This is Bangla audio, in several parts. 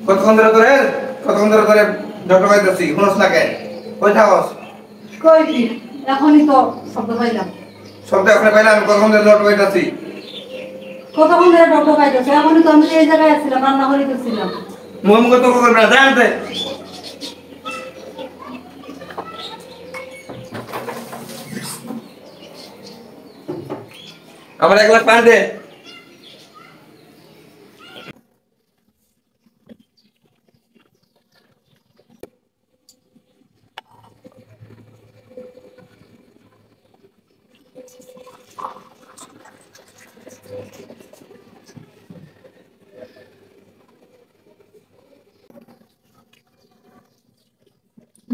কতক্ষণ ধরে ধরে ডক্টর কইতাছি শুনছ না কেন কই থাকস কই কি এখনই তো শব্দ পাইলাম শব্দ এখন পাইলাম আমি কতক্ষণ ধরে ডক্টর কইতাছি কতক্ষণ ধরে ডক্টর পাইতেছে এখনই তো আমি এই জায়গায় ছিলাম রান্না করে গেছিলাম মুখ মুখ তো করবে না জানতে আমার 1 লাখ পাঁচ দে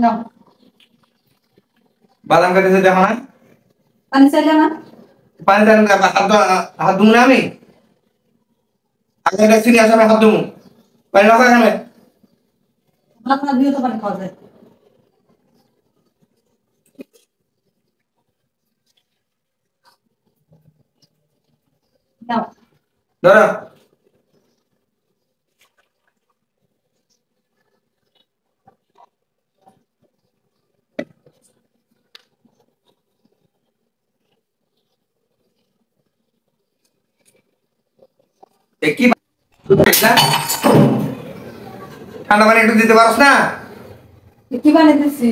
না বাদাম কাটিতে দেখো না পানি চাইলে না পানি দেন হাত দুমু না আমি আগে দেখছি আসলে আমি হাত দুমু পানি রাখো এখানে ভাত না দিয়ে তো পানি খাওয়া যায় নাও ধরো কি ঠান্ডা পানি একটু দিতে পারছ না কি বানিয়ে দিচ্ছি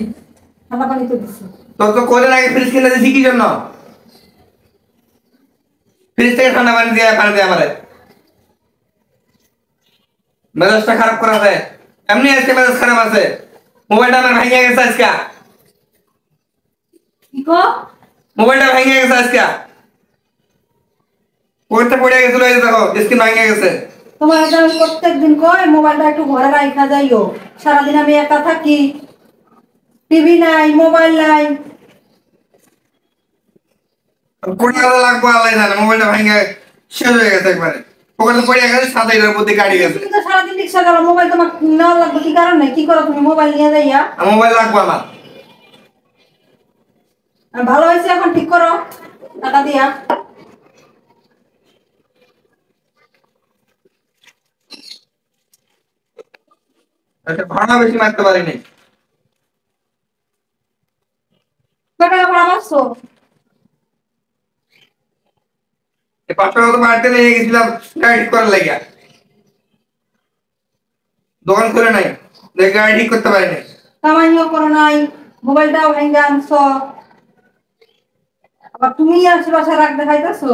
ঠান্ডা পানি তো দিচ্ছি তো তো কোলে লাগে ফ্রিজ কিনে দিছি কি জন্য ফ্রিজ থেকে ঠান্ডা পানি দিয়ে আমারে মেজাজটা খারাপ করা যায় এমনি আজকে মেজাজ খারাপ আছে মোবাইলটা আমার ভেঙে গেছে আজকে কি গো মোবাইলটা ভেঙে গেছে আজকে পড়ে গেছিল এই দেখো স্ক্রিন ভেঙে গেছে তোমার এটা আমি প্রত্যেকদিন কই মোবাইলটা একটু ঘরে রাখা যাইও সারাদিন আমি একা থাকি টিভি নাই মোবাইল নাই কোটি টাকা লাগবে আল্লাহ জানে মোবাইলটা ভেঙে শেষ হয়ে গেছে একবারে পকেটে পড়ে গেছে সাথে এর মধ্যে গাড়ি গেছে তুমি তো সারাদিন রিক্সা চালাও মোবাইল তোমার নেওয়া লাগবে কি কারণে কি করো তুমি মোবাইল নিয়ে যাইয়া মোবাইল লাগবে আমার ভালো হয়েছে এখন ঠিক করো টাকা দিয়া আচ্ছা ভাড়া বেশি মারতে পারিনি টাকা ভাড়া মারছো এই 5 টাকা তো বাড়তে নিয়ে গেছিলাম গাড়ি ঠিক করার লাগিয়া দোকান খুলে নাই গাড়ি ঠিক করতে পারিনি কামাইও করো নাই মোবাইলটাও ভেঙে আনছো আবার তুমি আশেপাশে রাখ দেখাইতেছো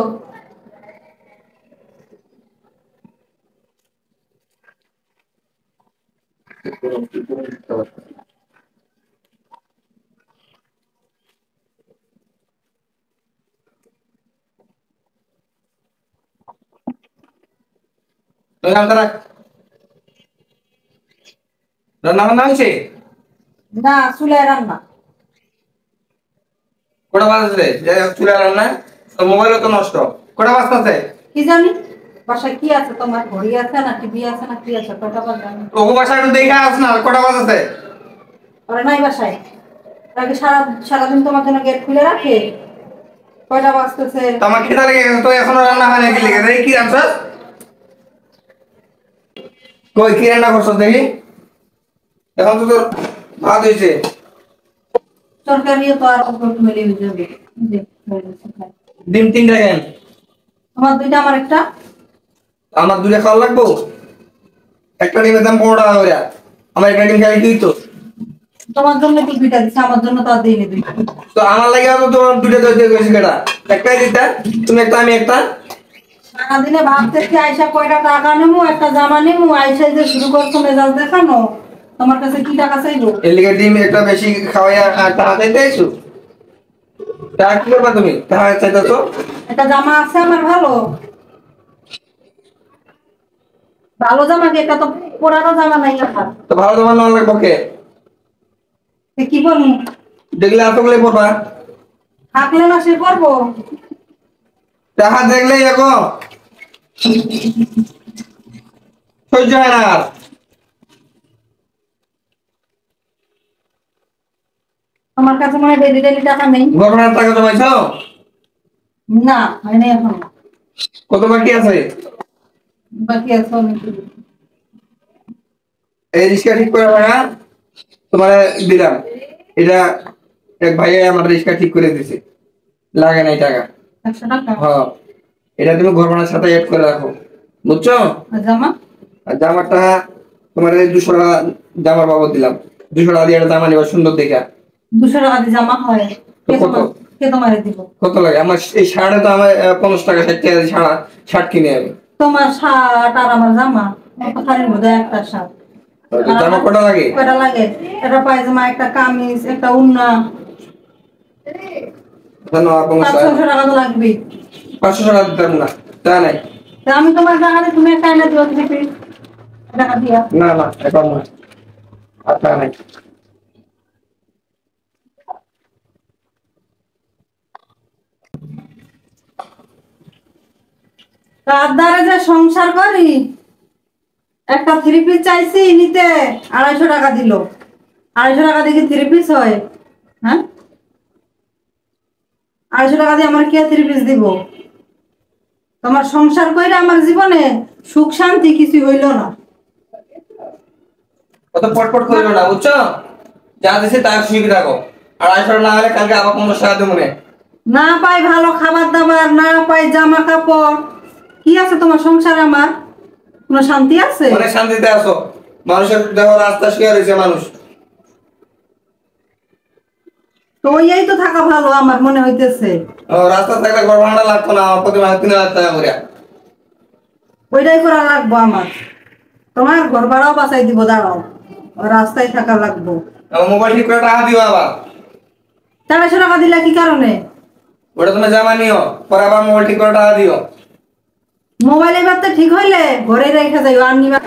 রান্না বান্না হয়েছে না চুলায় রান্না কটা বাজছে চুলা রান্না মোবাইলও তো নষ্ট কটা বাজতেছে কি জানি বাসায় কি আছে তোমার ঘড়ি আছে না টিভি আছে না কি আছে কটা বাজে ওগো বাসা একটু দেখে আস না কটা বাজছে ওরা নাই বাসায় আগে সারাদিন তোমার জন্য গেট খুলে রাখে কয়টা বাজতেছে তোমার খিদা লেগে গেছে তো এখনো রান্না হয় না কি লেগে দেখি কি রান্নাস কই কি রান্না করছ দেখি এখন তো তোর ভাত হয়েছে তরকারিও তো আর অল্প মেলে হয়ে যাবে ডিম 3টা কেন আমার দুইটা আমার একটা আমার 2টা খাওয়া লাগবো একটা ডিমের দাম 15 টাকা করে আমার একটা ডিম খাই দিই তো তোমার জন্য তো দুইটা দিচ্ছে আমার জন্য তো আর দিইনি দুইটা তো আমার লাগে তো তোমার 2টা দই দিয়ে কইছি কেডা একটাই দিতা তুমি একটা আমি একটা সারাদিনে ভাবতেছি আয়সা কয়টা টাকা নেবো একটা জামা নেবো আয়সা যে শুরু করছো মেজাজ দেখানো তোমার কাছে কি টাকা চাইবো এর লিগে ডিম একটা বেশি খাওয়াইয়া টাকা চাইতে আইছো টাকা কি করবা তুমি টাকা চাইতেছো একটা জামা আছে আমার ভালো ভালো জামা কি একটা তো পুরানো জামা নাই আমার তো ভালো তোমার নাম লাগবো কে কি বলবো দেখলে এতগুলো পড়বা থাকলে না সে করবো টাকা দেখলেই এখন সহ্য হয় না আর আমার কাছে মনে হয় ডেলি ডেলি টাকা নেই গভর্নমেন্ট টাকা জমাইছো না হয় নাই এখন কত বাকি আছে বাকি আছে অনেক এই রিক্সা ঠিক করে ভাঙা তোমার দিলাম। এটা এক ভাইয়া আমার রিক্সা ঠিক করে দিছে, লাগে নাই টাকা। 100 টাকা। হ্যাঁ, এটা তুমি ঘর ভাড়ার সাথে অ্যাড করে রাখো, বুঝছো? আর জামা? আর জামাটা তোমার 200 টাকা জামার বাবদ দিলাম। 200 টাকা দিয়ে একটা জামা নিবা সুন্দর দেখা। 200 টাকা দিয়ে জামা হয়? তো কত? কে তোমারে দিব? কত লাগে? আমার এই শার্টে তো আমার 50 টাকা 60 টাকা দিয়ে শার্ট কিনে আমি। তোমার শার্ট আর আমার জামা খালির মধ্যে একটা শার্ট। জামা কটা লাগে? কয়টা লাগে? একটা পায়জামা, একটা কামিজ, একটা উন্না। জানো আর 500 টাকা তো লাগবে। 500 টাকা দিতাম না, তা নাই। তা আমি তোমার জায়গায় তুমি একটা এনে দিও দেখি টাকা দিয়া। না না, এখন না, আর তা নাই। রাত দ্বারে যে সংসার করি, একটা 3 পিস চাইছি নিতে, 250 টাকা দিল। 250 টাকা দিয়ে 3 পিস হয়? হ্যাঁ, 250 টাকা দিয়ে আমার কি 3 পিস দিব? তোমার সংসার কইরা আমার জীবনে সুখ শান্তি কিছু হইল না। কত পটপট করিও না, বুঝছো? যা দিছে তা শুয়ে রাখো। আর 250 না হলে কালকে আবার 50 টাকা দেবো মনে। না পাই ভালো খাবার দাবার, না পাই জামা কাপড়, কি আছে তোমার সংসারে? আমার কোনো শান্তি আছে? অনেক শান্তিতে আছো। মানুষের দেখো রাস্তা শুয়ে রয়েছে মানুষ। তো ওই তো থাকা ভালো আমার মনে হইতেছে। রাস্তা থাকলে ঘর ভাড়া লাগতো না, আমার প্রতি মাসে 3000 টাকা করে। ওইটাই করা লাগবো আমার। তোমার ঘর ভাড়াও বাঁচাই দিব, দাঁড়াও। রাস্তায় থাকা লাগবো। আমার মোবাইল ঠিক করে টাকা দিও আবার। 450 টাকা দিলা কি কারণে? ওটা তুমি জামা নিও, পরে আবার মোবাইল ঠিক করে টাকা দিও। মোবাইল এবার তো ঠিক হইলে ঘরে রেখে যাইও, আর নিবা